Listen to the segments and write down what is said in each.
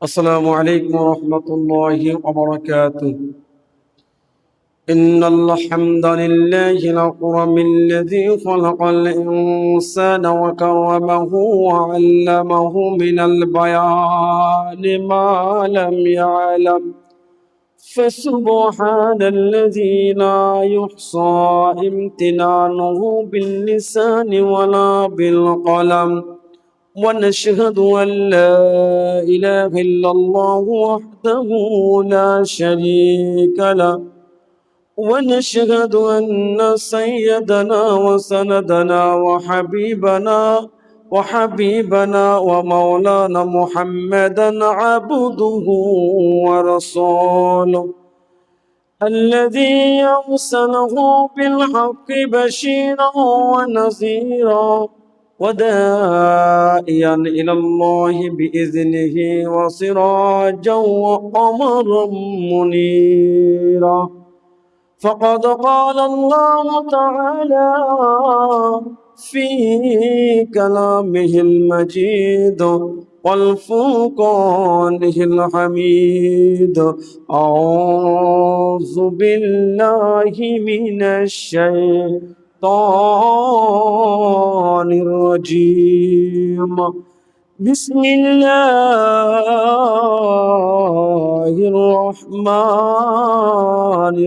السلام عليكم ورحمة الله وبركاته. إن الحمد لله الأكرم الذي خلق الإنسان وكرمه وعلمه من البيان ما لم يعلم، فسبحان الذي لا يحصى امتنانه باللسان ولا بالقلم، ونشهد أن لا إله إلا الله وحده لا شريك له، ونشهد أن سيدنا وسندنا وحبيبنا ومولانا محمدا عبده ورسوله الذي أرسله بالحق بشيرا ونذيرا وداعيا إلى الله بإذنه وسراجا وقمرا منيرا. فقد قال الله تعالى في كلامه المجيد والفرقانه الحميد: أعوذ بالله من الشيطان الرجيم. بسم الله الرحمن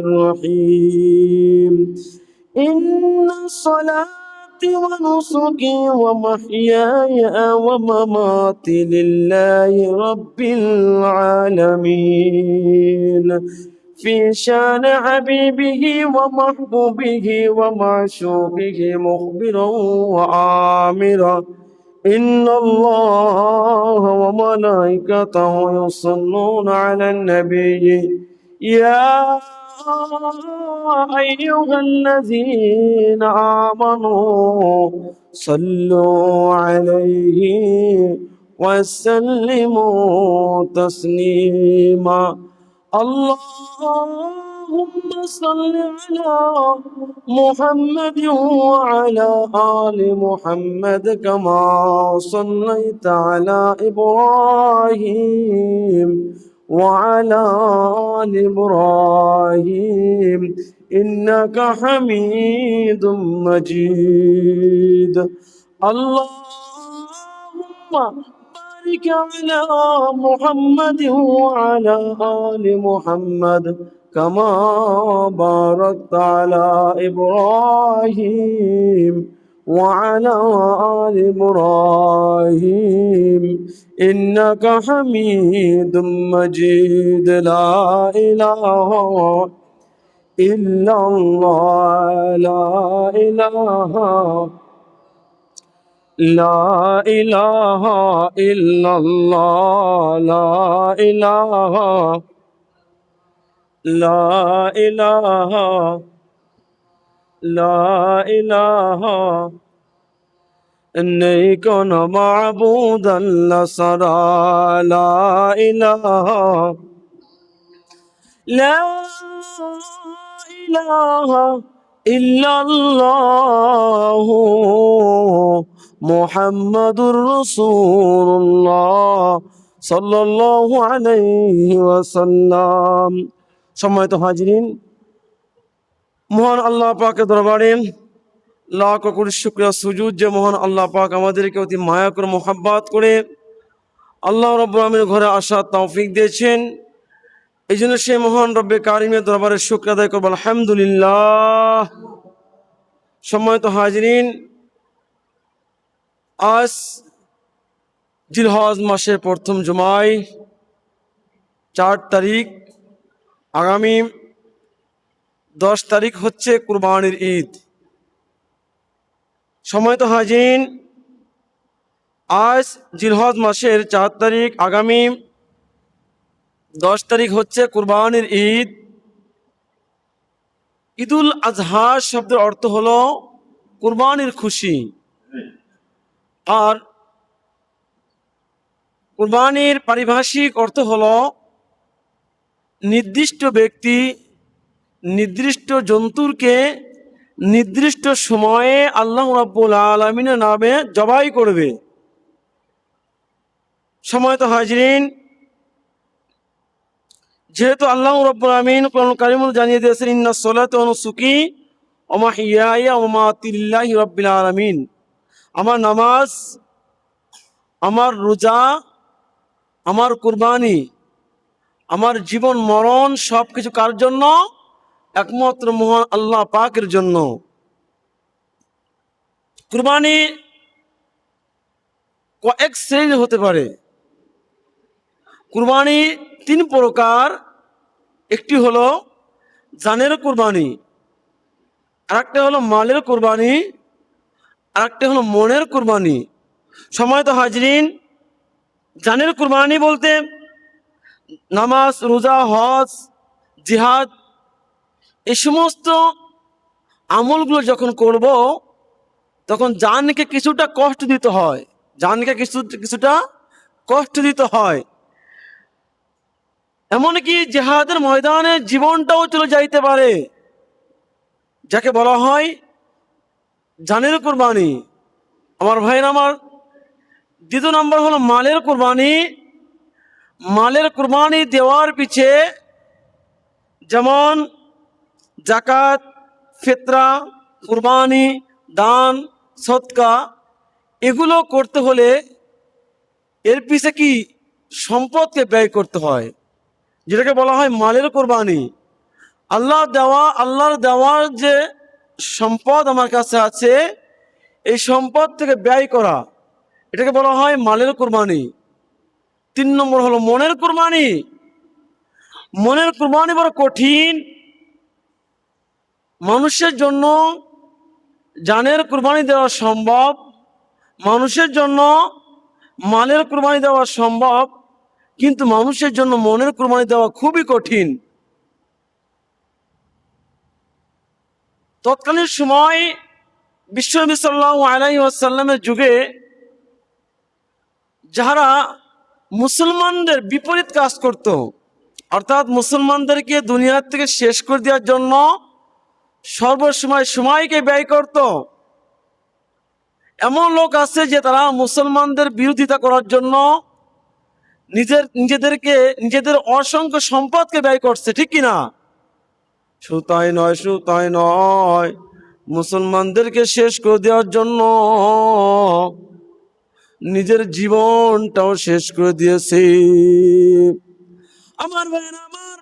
الرحيم. إن صلاتي ونسكي ومحياي ومماتي لله رب العالمين، في شان حبيبه ومحبوبه ومعشوقه مخبرا وآمرا: إن الله وملائكته يصلون على النبي يا أيها الذين آمنوا صلوا عليه وسلموا تسليما. اللهم صل على محمد وعلى آل محمد كما صليت على إبراهيم وعلى آل إبراهيم إنك حميد مجيد. اللهم بارك على محمد وعلى آل محمد كما باركت على إبراهيم وعلى آل إبراهيم إنك حميد مجيد. لا إله إلا الله، لا إله إلا الله، لا إله নেই কোন মাবুদ আল্লাহ ছাড়া। লা ইলাহা ইল্লাল্লাহ মুহাম্মাদুর রাসূলুল্লাহ সাল্লাল্লাহু আলাইহি ওয়াসাল্লাম। সম্মানিত হাজিরিন, মহান আল্লাহ পাকের দরবারে লাখ কোটি শুকরিয়া সুজুদ যে মহান আল্লাহ পাক আমাদেরকে অতি মায়া করে মোহাব্বত করে আল্লাহ রাব্বুল আলামিনের ঘরে আসার তৌফিক দিয়েছেন। এই জন্য সেই মহান রব্বে কারিমের দরবারে শুকর আদায় করব আলহামদুলিল্লাহ। সম্মানিত হাজিরিন, আজ জিলহজ মাসের প্রথম জুমায় 4 তারিখ, আগামী 10 তারিখ হচ্ছে কুরবানির ঈদ। সম্মানিত হাজিরিন, আজ জিলহজ মাসের 4 তারিখ, আগামী 10 তারিখ হচ্ছে কুরবানির ঈদ। ঈদুল আজহা শব্দের অর্থ হলো কুরবানির খুশি, আর কুরবানির পারিভাষিক অর্থ হলো নির্দিষ্ট ব্যক্তি নির্দিষ্ট জন্তুকে নির্দিষ্ট সময়ে আল্লাহ রাব্বুল আলামিনের নামে জবাই করবে। সম্মানিত হাজিরিন, যেহেতু আল্লাহ রাব্বুল আমিন কোরআন কারীমে জানিয়ে দিয়েছেন ইন্নাস সালাতা ওয়া নুসুকি ওয়া মাহইয়ায়া ওয়া মামাতি লিল্লাহি রাব্বিল আলামিন, আমার নামাজ, আমার রোজা, আমার কুরবানি, আমার জীবন মরণ সবকিছু কার জন্য? একমাত্র মহান আল্লাহ পাকের জন্য। কুরবানি কয়েক শ্রেণীর হতে পারে। কুরবানি তিন প্রকার। একটি হলো জানের কুরবানি, আরেকটা হলো মালের কুরবানি, আরেকটা হলো মনের কুরবানি। সম্মানিত হাজরিন, জানের কুরবানি বলতে নামাজ, রোজা, হজ, জিহাদ এই সমস্ত আমলগুলো যখন করব তখন জানকে কিছুটা কষ্ট দিতে হয়, জানকে কিছুটা কষ্ট দিতে হয়। এমনকি জিহাদের ময়দানে জীবনটাও চলে যাইতে পারে, যাকে বলা হয় জানের কুরবানি। আমার ভাইরা আমার, দ্বিতীয় নম্বর হলো মালের কুরবানি। মালের কুরবানি দেওয়ার পিছে যেমন জাকাত, ফিতরা, কুরবানি, দান, সদকা এগুলো করতে হলে এর পিছে কি সম্পদকে ব্যয় করতে হয়, যেটাকে বলা হয় মালের কুরবানি। আল্লাহর দেওয়ার যে সম্পদ আমার কাছে আছে এই সম্পদ থেকে ব্যয় করা, এটাকে বলা হয় মালের কুরবানি। তিন নম্বর হলো মনের কুরবানি। মনের কুরবানি বড় কঠিন। মানুষের জন্য জানের কুরবানি দেওয়া সম্ভব, মানুষের জন্য মালের কুরবানি দেওয়া সম্ভব, কিন্তু মানুষের জন্য মনের কুরবানি দেওয়া খুবই কঠিন। তৎকালীন সময় বিশ্বনবী সাল্লাল্লাহু আলাইহি ওয়াসাল্লামের যুগে যারা মুসলমানদের বিপরীত কাজ করত, অর্থাৎ মুসলমানদেরকে দুনিয়ার থেকে শেষ করে দেওয়ার জন্য সর্বসময় সময়কে ব্যয় করত, এমন লোক আছে যে তারা মুসলমানদের বিরোধিতা করার জন্য নিজেদের অসংখ্য সম্পদকে ব্যয় করছে, ঠিক কিনা? শুধু তাই নয়, মুসলমানদেরকে শেষ করে দেওয়ার জন্য নিজের জীবনটাও শেষ করে দিয়েছে। আমার ভাইয়েরা আমার,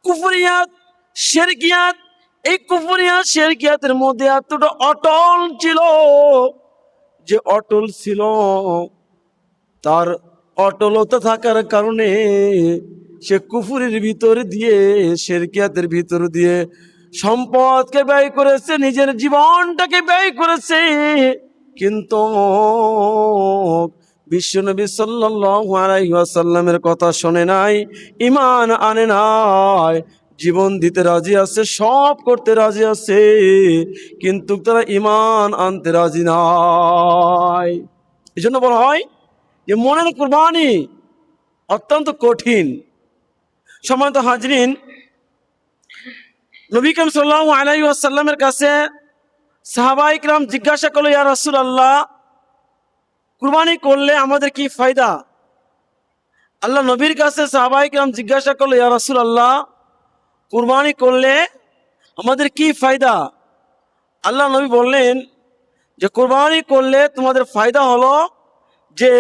কুফরিয়াত, শিরকিয়াত, এই কুফরিয়াত শিরকিয়াতের মধ্যে এতটা অটল ছিল যে অটল ছিল, তার অটলতা থাকার কারণে সে কুফরির ভিতর দিয়ে, শিরকিয়াতের ভিতর দিয়ে সম্পদকে ব্যয় করেছে, নিজের জীবনটাকে ব্যয় করেছে, কিন্তু বিশ্বনবী সাল্লাল্লাহু আলাইহি ওয়াসাল্লামের কথা শোনে নাই, ঈমান আনে নাই। জীবন দিতে রাজি আছে, সব করতে রাজি আছে, কিন্তু তারা ঈমান আনতে রাজি নাই। এই জন্য বলা হয় যে মনের কুরবানি অত্যন্ত কঠিন। সম্মানিত হাজরিন, নবী করিম সাল্লাল্লাহু আলাইহি ওয়াসাল্লামের কাছে সাহাবায়ে কিরাম জিজ্ঞাসা করলো, ইয়া রাসূলুল্লাহ, কুরবানি করলে আমাদের কি ফায়দা? আল্লাহ নবীর কাছে সাহাবায়ে কিরাম জিজ্ঞাসা করলো, ইয়া রাসূলুল্লাহ, কুরবানি করলে আমাদের কি ফায়দা? আল্লাহ নবী বললেন যে কুরবানি করলে তোমাদের ফায়দা হলো যে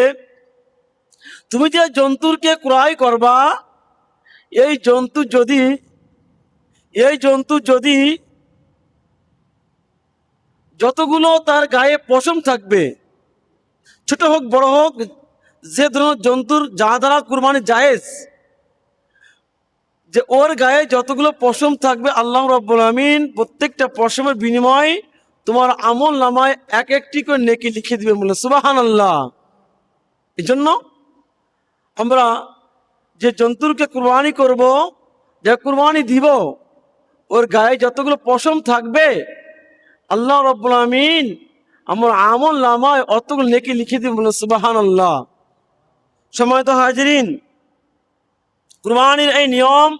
তুমি যে জন্তুকে ক্রয় করবা, এই জন্তু যদি যতগুলো তার গায়ে পশম থাকবে, ছোট হোক বড় হোক, যে ধরনের জন্তুর যা দ্বারা কুরবানি জায়েজ, যে ওর গায়ে যতগুলো পশম থাকবে আল্লাহ রাব্বুল আমিন প্রত্যেকটা পশমের বিনিময়ে তোমার আমল নামায় এক একটি করে নেকি লিখে দিবে, বলে সুবহানাল্লাহ। এই জন্য আমরা যে জন্তুকে কুরবানি করব, যে কুরবানি দিব, ওর গায়ে যতগুলো পশম থাকবে আল্লাহ রাব্বুল আমিন আমার আমল নামায় অতগুলো নেকি লিখে দিবে, বলে সুবহানাল্লাহ। সম্মানিত হাজিরিন, কুরবানির এই নিয়ম,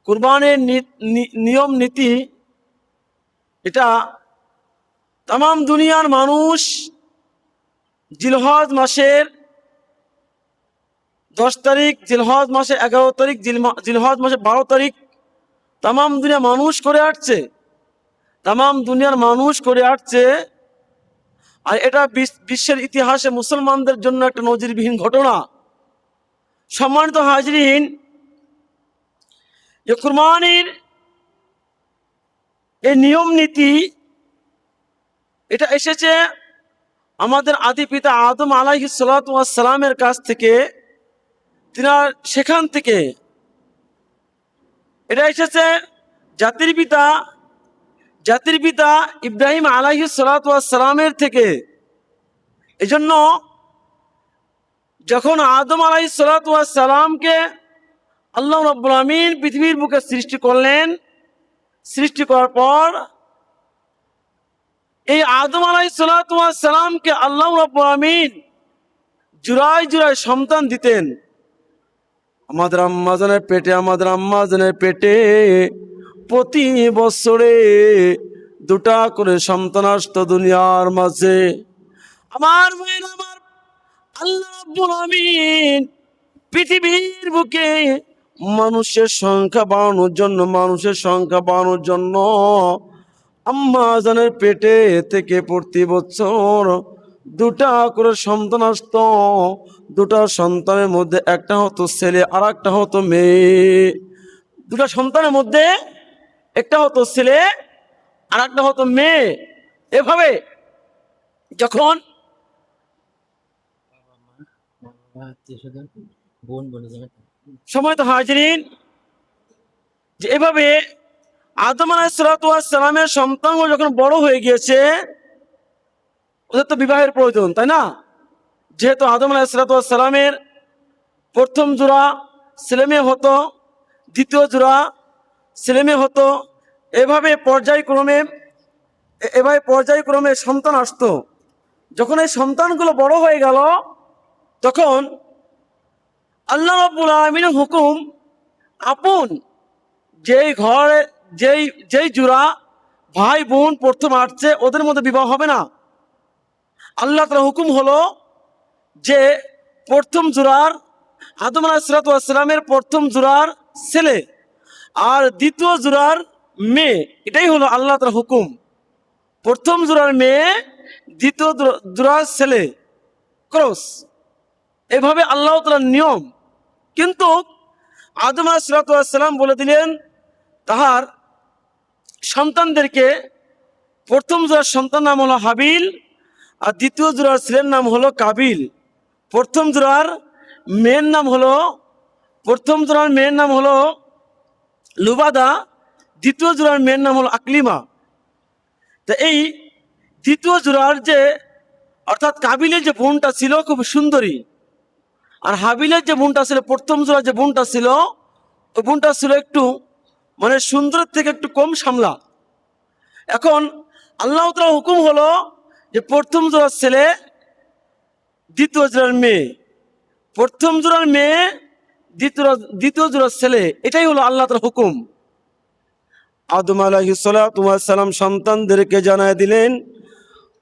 কুরবানির নিয়ম নীতি, এটা তাম দুনিয়ার মানুষ জিলহজ মাসের 10 তারিখ জিলহজ মাসে, 11 তারিখ জিলহজ মাসে 12 তারিখ তামাম দুনিয়া মানুষ করে আসছে, তামাম দুনিয়ার মানুষ করে আসছে। আর এটা বিশ্বের ইতিহাসে মুসলমানদের জন্য একটা নজিরবিহীন ঘটনা। সম্মানিত হাজরিন, যে কুরবানির এই নিয়ম নীতি এটা এসেছে আমাদের আদি পিতা আদম আলাইহিস সালাতু ওয়াস সালামের কাছ থেকে, তিনার সেখান থেকে এটা এসেছে জাতির পিতা ইব্রাহিম আলাইহিস সালাতু ওয়াস সালামের থেকে। এজন্য যখন আদম আলাইহিস সালাতু ওয়াস সালামকে আল্লাহ রাব্বুল আমিন পৃথিবীর বুকে সৃষ্টি করলেন, সৃষ্টি করার পর এই আদম আলাইহিস সালাতু ওয়াস সালামকে আল্লাহ রাব্বুল আমিন জুরায় জুরায় সন্তান দিতেন। আমাদের আম্মাজানের পেটে প্রতি বছরে 2টা করে সন্তান আসতো দুনিয়ার মাঝে। আমার ভাইয়ের, আমার আল্লাহ রাব্বুল আমিন পৃথিবীর বুকে মানুষের সংখ্যা বাড়ানোর জন্য আম্মাজানের পেটে থেকে প্রতি বছর 2টা করে সন্তান আসতো। 2টা সন্তানের মধ্যে একটা হতো ছেলে আর একটা হতো মেয়ে। 2টা সন্তানের মধ্যে একটা হতো ছেলে আর একটা হতো মেয়ে। এভাবে যখন সময় তো হাজিরিন, যে এভাবে আদম আলাইহিস সালাতু ওয়াস সালামের সন্তানগুলো যখন বড় হয়ে গিয়েছে, ওদের তো বিবাহের প্রয়োজন, তাই না? যেহেতু আদম আলাইহিস সালাতু ওয়াস সালামের প্রথম জোড়া ছেলে মেয়ে হতো, দ্বিতীয় জোড়া ছেলে মেয়ে হতো, এভাবে পর্যায়ক্রমে সন্তান আসতো। যখন এই সন্তানগুলো বড় হয়ে গেল, তখন আল্লাহ রাব্বুল আমিনের হুকুম, আপন যেই জোড়া ভাই বোন প্রথম আসছে ওদের মধ্যে বিবাহ হবে না। আল্লাহ তাআলার হুকুম হলো যে প্রথম জোড়ার আদম আলাইহিস সালাতু ওয়াস সালামের প্রথম জোড়ার ছেলে আর দ্বিতীয় জোড়ার মেয়ে, এটাই হলো আল্লাহ তাআলার হুকুম। প্রথম জোড়ার মেয়ে, দ্বিতীয় জোড়ার ছেলে, ক্রস। এভাবে আল্লাহ তাআলার নিয়ম। কিন্তু আদম আলাইহিস সালাতু ওয়াস সালাম বলে দিলেন তাহার সন্তানদেরকে, প্রথম জোড়ার সন্তান নাম হলো হাবিল আর দ্বিতীয় জোড়ার ছেলের নাম হলো কাবিল। প্রথম জোড়ার মেয়ের নাম হলো লুবাদা, দ্বিতীয় জোড়ার মেয়ের নাম হলো আকলিমা। তা এই দ্বিতীয় জোড়ার অর্থাৎ কাবিলের যে বোনটা ছিল খুব সুন্দরী, আর হাবিলের যে বোনটা ছিল, প্রথম জোড়ার যে বোনটা ছিল, ওই বোনটা ছিল একটু মানে সুন্দরের থেকে একটু কম সামলা। এখন আল্লাহ তাআলার হুকুম হলো যে প্রথম জোড়ার ছেলে, দ্বিতীয় জোড়ার মেয়ে, প্রথম জোড়ার মেয়ে, দ্বিতীয় জোড়ার ছেলে, এটাই হলো আল্লাহ তাআলার হুকুম। আদম আলাইহিস সালাতু ওয়াস সালাম সন্তানদেরকে জানায় দিলেন,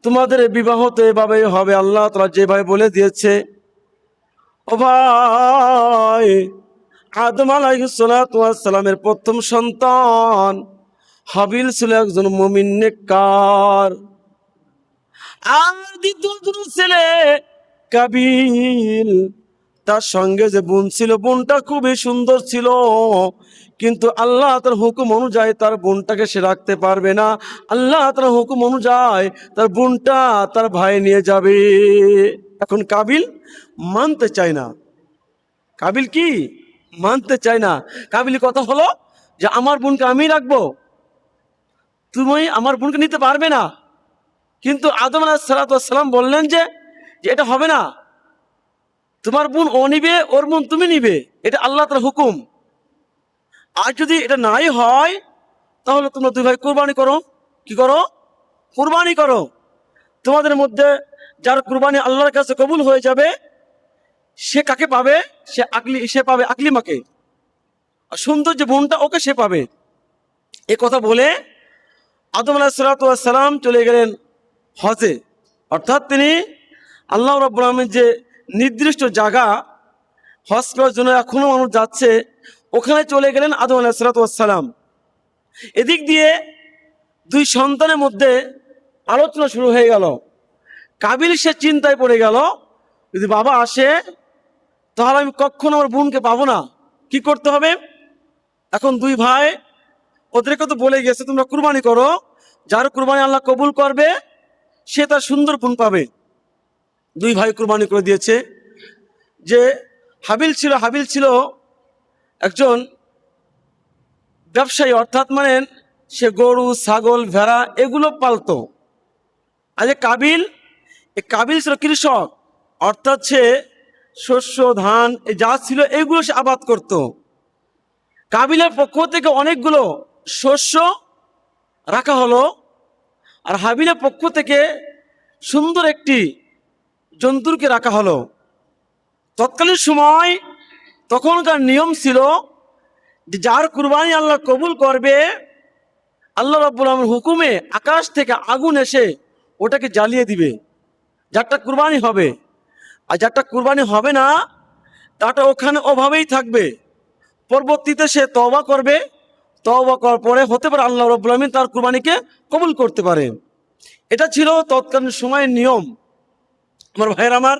তোমাদের বিবাহ তো এভাবেই হবে, আল্লাহ তাআলা যেভাবে বলে দিয়েছে। ও ভাই, আদম আলাইহিস সালাতু ওয়াস সালামের প্রথম সন্তান হাবিল ছিল একজন মুমিন নেককার, আর দ্বিতীয় ছেলে কাবিল, তার সঙ্গে যে বোন ছিল, বোনটা খুবই সুন্দর ছিল, কিন্তু আল্লাহ তার হুকুম অনুযায়ী তার বোনটাকে সে রাখতে পারবে না। আল্লাহ তার হুকুম অনুযায়ী তার বোনটা তার ভাই নিয়ে যাবে। এখন কাবিল মানতে চায় না। কাবিল কি মানতে চায় না? কাবিল কথা হলো যে আমার বোনকে আমি রাখবো, তুমি আমার বোনকে নিতে পারবে না। কিন্তু আদম আলাইহিস সালাতু ওয়াস সালাম বললেন যে এটা হবে না, তোমার বোন ও নিবে, ওর বোন তুমি নিবে, এটা আল্লাহ তাআলার হুকুম। আর যদি এটা নাই হয় তাহলে তোমরা দুই ভাই কুরবানি করো। কি করো? কুরবানি করো। তোমাদের মধ্যে যার কুরবানি আল্লাহর কাছে কবুল হয়ে যাবে সে কাকে পাবে? সে পাবে আকলিমাকে, আর সুন্দর যে বোনটা ওকে সে পাবে। এ কথা বলে আদম আলাইহিস সালাতু ওয়াস সালাম চলে গেলেন হজে। অর্থাৎ তিনি আল্লাহ রাব্বুল আলামিন যে নির্দিষ্ট জায়গা হজ করার জন্য এখনো মানুষ যাচ্ছে, ওখানে চলে গেলেন আদম আলাইহিসসালাম। এদিক দিয়ে দুই সন্তানের মধ্যে আলোচনা শুরু হয়ে গেল। কাবিল সে চিন্তায় পড়ে গেল, যদি বাবা আসে তাহলে আমি কখনো আমার বোনকে পাবো না, কি করতে হবে? এখন দুই ভাই ওদেরকে তো বলে গেছে তোমরা কুরবানি করো, যার কুরবানি আল্লাহ কবুল করবে সে তার সুন্দর বোন পাবে। দুই ভাই কুরবানি করে দিয়েছে। যে হাবিল ছিল একজন ব্যবসায়ী, অর্থাৎ মানে সে গরু ছাগল ভেড়া এগুলো পালতো। আর যে কাবিল ছিল কৃষক, অর্থাৎ সে শস্য ধান যা ছিল এগুলো সে আবাদ করত। কাবিলের পক্ষ থেকে অনেকগুলো শস্য রাখা হলো, আর হাবিলের পক্ষ থেকে সুন্দর একটি জন্তুকে রাখা হলো। তৎকালীন সময় তখনকার নিয়ম ছিল যে যার কুরবানি আল্লাহ কবুল করবে, আল্লাহ রাব্বুল আলামিনের হুকুমে আকাশ থেকে আগুন এসে ওটাকে জ্বালিয়ে দিবে, যারটা কুরবানি হবে। আর যারটা কুরবানি হবে না তাটা ওখানে ওভাবেই থাকবে। পরবর্তীতে সে তওবা করবে, তওবা করার পরে হতে পারে আল্লাহ রাব্বুল আলামিন তার কুরবানিকে কবুল করতে পারে। এটা ছিল তৎকালীন সময়ের নিয়ম। আমার ভাইয়ের আমার,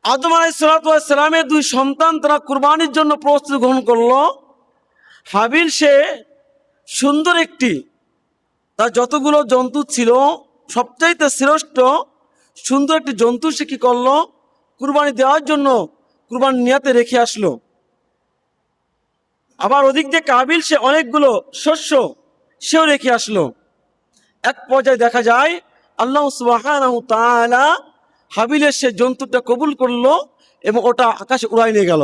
আদম আলাইহিসসালামের দুই সন্তান তারা কুরবানির জন্য প্রস্তুতি গ্রহণ করলো। হাবিল সে সুন্দর একটি, তার যতগুলো জন্তু ছিল সবচাইতে শ্রেষ্ঠ সুন্দর একটি জন্তু সে কি করলো, কুরবানি দেওয়ার জন্য কুরবানি নিয়াতে রেখে আসলো। আবার ওদিক দিয়ে কাবিল সে অনেকগুলো শস্য সেও রেখে আসলো। এক পর্যায়ে দেখা যায় আল্লাহ সুবহানাহু তাআলা হাবিলের সে জন্তুটা কবুল করলো এবং ওটা আকাশে উড়াই নিয়ে গেল।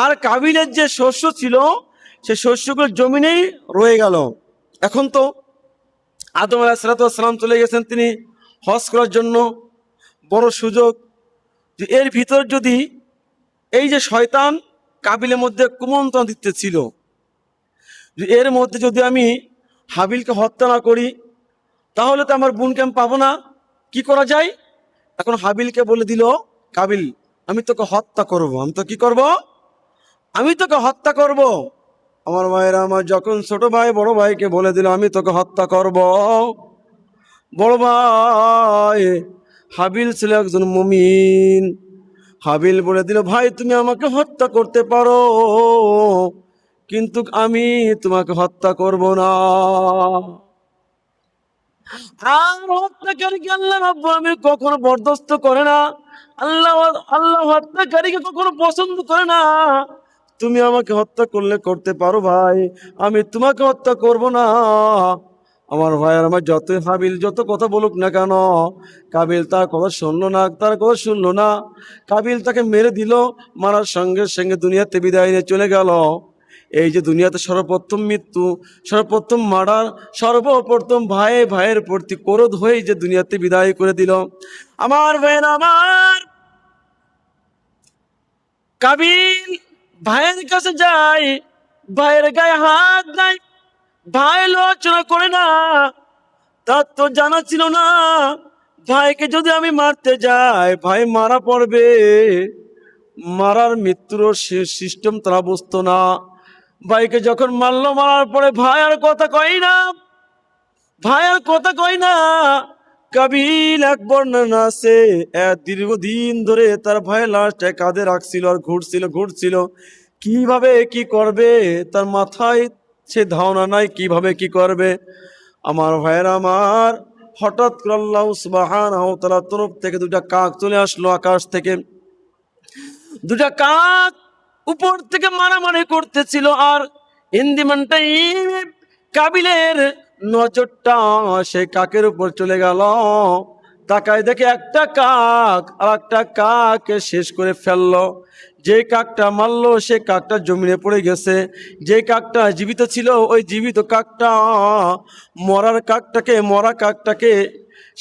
আর কাবিলের যে শস্য ছিল সে শস্যগুলো জমিনেই রয়ে গেল। এখন তো আদম আলাইহিসসালাম চলে গেছেন তিনি হজ করার জন্য, বড় সুযোগ। যে এর ভিতর যদি এই যে শয়তান কাবিলের মধ্যে কুমন্ত্রণা দিতেছিল, এর মধ্যে যদি আমি হাবিলকে হত্যা না করি তাহলে তো আমার বোনকে আমি পাবো না, কি করা যায়? এখন হাবিলকে বলে দিল কাবিল, আমি তোকে হত্যা করব। আমি তো কি করব? আমি তোকে হত্যা করব। আমার ভাইয়েরা আমার, যখন ছোট ভাই বড় ভাইকে বলে দিল আমি তোকে হত্যা করব, বড় ভাই হাবিল ছিল একজন মুমিন। হাবিল বলে দিল ভাই তুমি আমাকে হত্যা করতে পারো, কিন্তু আমি তোমাকে হত্যা করব না। আর হত্যাকারীকে আল্লাহ রাব্বুল আলামিন কখনো বরদাস্ত করে না। আল্লাহ আল্লাহ হত্যাকারীকে কখনো পছন্দ করে না। তুমি আমাকে হত্যা করলে করতে পারো ভাই, আমি তোমাকে হত্যা করব না। আমার ভাইয়ের আমার, যতই হাবিল যত কথা বলুক না কেন, কাবিল তার কথা শুনলো না, তার কথা শুনলো না। কাবিল তাকে মেরে দিল, মারার সঙ্গে সঙ্গে দুনিয়াতে বিদায় নিয়ে চলে গেল। এই যে দুনিয়াতে সর্বপ্রথম মৃত্যু, সর্বপ্রথম মার্ডার, সর্বপ্রথম ভাইয়ের প্রতি ক্রোধ হয়ে যে দুনিয়াতে বিদায় করে দিল। আমার ভাইয়ের আমার, কাবিল ভাইয়ের কাছে যায়, ভাইয়ের গায়ে হাত দেয়, ভাই লড়াচড়া করে না। তার তো জানা ছিল না ভাইকে যদি আমি মারতে যাই ভাই মারা পড়বে, মারার মৃত্যুর সিস্টেম তারা বুঝতো না। ভাইকে যখন মারলো, মারার পরে ভাই আর কথা কয় না। কাবিল এক বর্ণনা আছে দীর্ঘদিন ধরে তার ভাই লাশটা কাঁধে রাখছিল আর ঘুরছিল কিভাবে কি করবে, তার মাথায় সে ধারণা নাই কিভাবে কি করবে। আমার ভাইয়ের আমার, হঠাৎ করে আল্লাহ সুবহানাহু ওয়া তাআলার তরফ থেকে দুটা কাক চলে আসলো আকাশ থেকে। দুটা কাক উপর থেকে মারামারি করতেছিল, আর ইন্দিমানটাই কাবিলের নজরটা সেই কাকের উপর চলে গেল। তাকায় দেখে একটা কাক আর একটা কাককে শেষ করে ফেললো। যে কাকটা মারলো সে কাকটা জমিনে পড়ে গেছে, যে কাকটা জীবিত ছিল ওই জীবিত কাকটা মরা কাকটাকে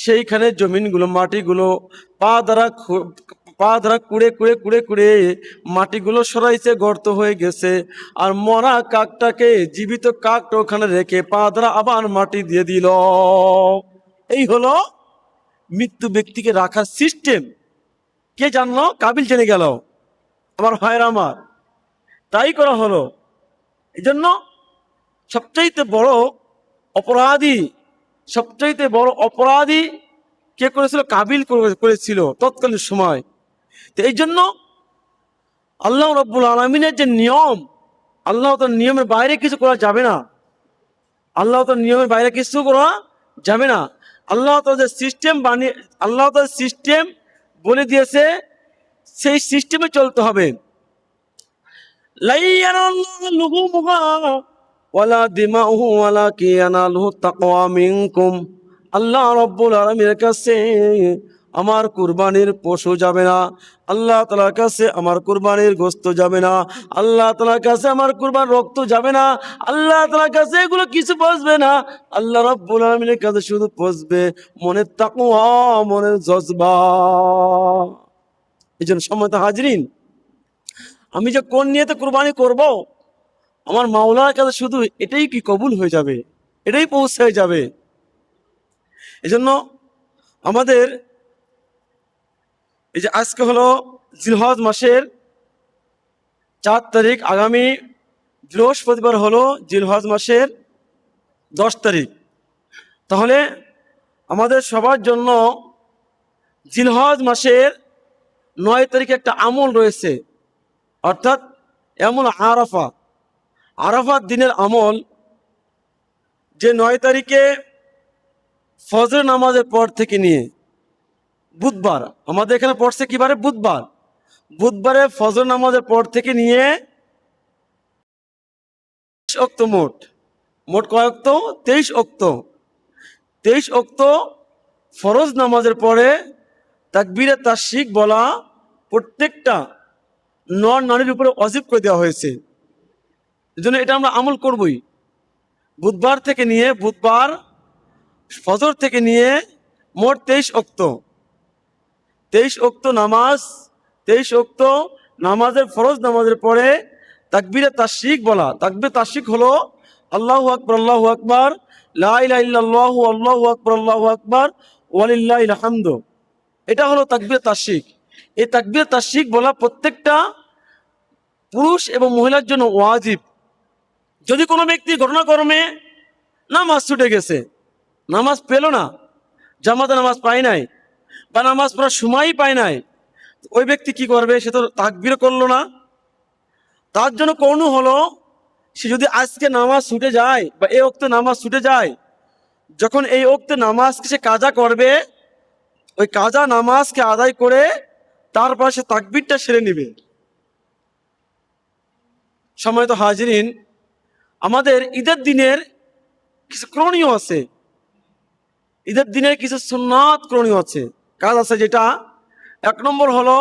সেইখানে জমিনগুলো মাটিগুলো পা দ্বারা কুড়ে মাটিগুলো সরাইছে, গর্ত হয়ে গেছে। আর মরা কাকটাকে জীবিত কাকটা ওখানে রেখে পা দ্বারা আবার মাটি দিয়ে দিল। এই হলো মৃত্যু ব্যক্তিকে রাখার সিস্টেম। কে জানলো? কাবিল জেনে গেল। আমার ভাইয়েরা আমার, তাই করা হলো। এই জন্য সবচাইতে বড় অপরাধী, সবচাইতে বড় অপরাধী কে করেছিল? কাবিল করেছিল তৎকালীন সময়। তো এই জন্য আল্লাহ রাব্বুল আলামিনের যে নিয়ম, আল্লাহ তার নিয়মের বাইরে কিছু করা যাবে না। আল্লাহ তার নিয়মের বাইরে কিছু করা যাবে না। আল্লাহ তাদের সিস্টেম বানিয়ে, আল্লাহ তাদের সিস্টেম বলে দিয়েছে, সেই সিস্টেমে চলতে হবে। লা ইয়ানালুহু লুহুমুহা ওয়ালা দিমাউহু ওয়ালাকিন ইয়ানালুহু তাকওয়া মিনকুম। আল্লাহ রাব্বুল আলামিনের কাছে আমার কুরবানির পশু যাবে না, আল্লাহ তাআলার কাছে আমার কুরবানির গোশত যাবে না, আল্লাহ তাআলার কাছে আমার কুরবান রক্ত যাবে না, আল্লাহ তাআলার কাছে এগুলো কিছু পৌঁছবে না। আল্লাহ রাব্বুল আলামিনের কাছে শুধু পৌঁছবে মনের তাকওয়া, মনের জজবা। এই জন্য সম্মানিত হাজরিন, আমি যে কোন নিয়তে কুরবানি করব, আমার মাওলার কাছে শুধু এটাই কি কবুল হয়ে যাবে, এটাই পৌঁছে যাবে। এজন্য আমাদের এই যে আজকে হলো জিলহজ মাসের 4 তারিখ, আগামী বৃহস্পতিবার হলো জিলহজ মাসের 10 তারিখ। তাহলে আমাদের সবার জন্য জিলহজ মাসের 9 তারিখে একটা আমল রয়েছে, অর্থাৎ এমন আরাফা, আরাফার দিনের আমল, যে 9 তারিখে ফজর নামাজের পর থেকে নিয়ে বুধবার, আমাদের এখানে পড়ছে কিবারে? বুধবার। বুধবারে ফজর নামাজের পর থেকে নিয়ে 23 অক্ত, মোট কয় অক্ত? 23 অক্ত। 23 অক্ত ফরজ নামাজের পরে তাকবীরে তাশরিক বলা প্রত্যেকটা নর নারীর উপরে ওয়াজিব করে দেওয়া হয়েছে। এজন্য এটা আমরা আমল করবই। বুধবার থেকে নিয়ে, বুধবার ফজর থেকে নিয়ে মোট 23 অক্ত, 23 অক্ত নামাজ, 23 অক্ত নামাজের ফরজ নামাজের পরে তাকবীরে তাশরিক বলা। তাকবীরে তাশরিক হলো আল্লাহু আকবার, আল্লাহু আকবার, লা ইলাহা ইল্লাল্লাহু, আল্লাহু আকবার, আল্লাহু আকবার, ওয়ালিল্লাহিল হামদ। এটা হলো তাকবীরে তাশরিক। এই তাকবীরে তাশরিক বলা প্রত্যেকটা পুরুষ এবং মহিলার জন্য ওয়াজিব। যদি কোনো ব্যক্তি ঘটনাক্রমে নামাজ ছুটে গেছে, নামাজ পেল না, জামাতে নামাজ পায় নাই, বা নামাজ পড়ার সময়ই পায় নাই, ওই ব্যক্তি কি করবে? সে তো তাকবীর করলো না। তার জন্য করণীয় হলো, সে যদি আজকে নামাজ ছুটে যায় বা এই ওক্তে নামাজ ছুটে যায়, যখন এই ওক্তে নামাজকে সে কাজা করবে, ওই কাজা নামাজকে আদায় করে তারপর সে তাকবীরটা সেরে নেবে। সম্মানিত হাজিরিন, আমাদের ঈদের দিনের কিছু করণীয় আছে, ঈদের দিনের কিছু সুন্নাত করণীয় আছে, কাজ আছে। যেটা 1 নম্বর হলো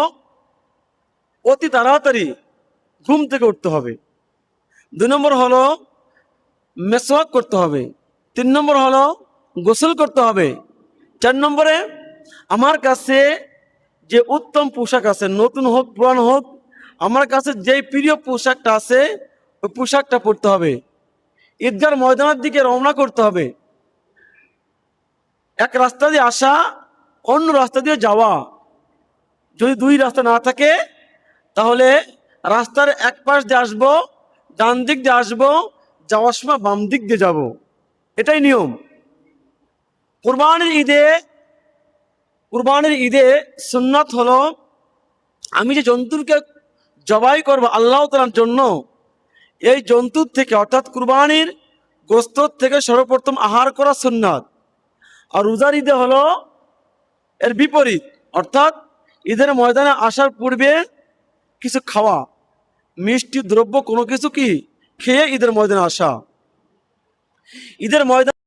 অতি তাড়াতাড়ি ঘুম থেকে উঠতে হবে। 2 নম্বর হলো মেসওয়াক করতে হবে। 3 নম্বর হলো গোসল করতে হবে। 4 নম্বরে আমার কাছে যে উত্তম পোশাক আছে, নতুন হোক পুরানো হোক, আমার কাছে যেই প্রিয় পোশাকটা আছে ওই পোশাকটা পরতে হবে। ঈদগার ময়দানের দিকে রওনা করতে হবে। এক রাস্তা দিয়ে আসা, অন্য রাস্তা দিয়ে যাওয়া। যদি 2 রাস্তা না থাকে তাহলে রাস্তার এক পাশ দিয়ে আসবো, ডান দিক দিয়ে আসবো, যাওয়ার সময় বাম দিক দিয়ে যাব। এটাই নিয়ম। কুরবানির ঈদে সুন্নাত হলো, আমি যে জন্তুকে জবাই করবো আল্লাহ তাআলার জন্য, এই জন্তুর থেকে অর্থাৎ কুরবানির গোশত থেকে সর্বপ্রথম আহার করা সুন্নাত। আর রোজার ঈদে হলো এর বিপরীত, অর্থাৎ ঈদের ময়দানে আসার পূর্বে কিছু খাওয়া, মিষ্টি দ্রব্য কোনো কিছু কি খেয়ে ঈদের ময়দানে আসা। ঈদের ময়দানে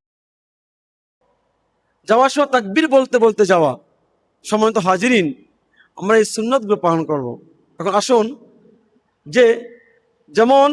যাওয়ার সময় তাকবীর বলতে বলতে যাওয়া। সম্মানিত হাজিরিন, আমরা এই সুন্নাতগুলো পালন করব। এখন আসুন, যেমন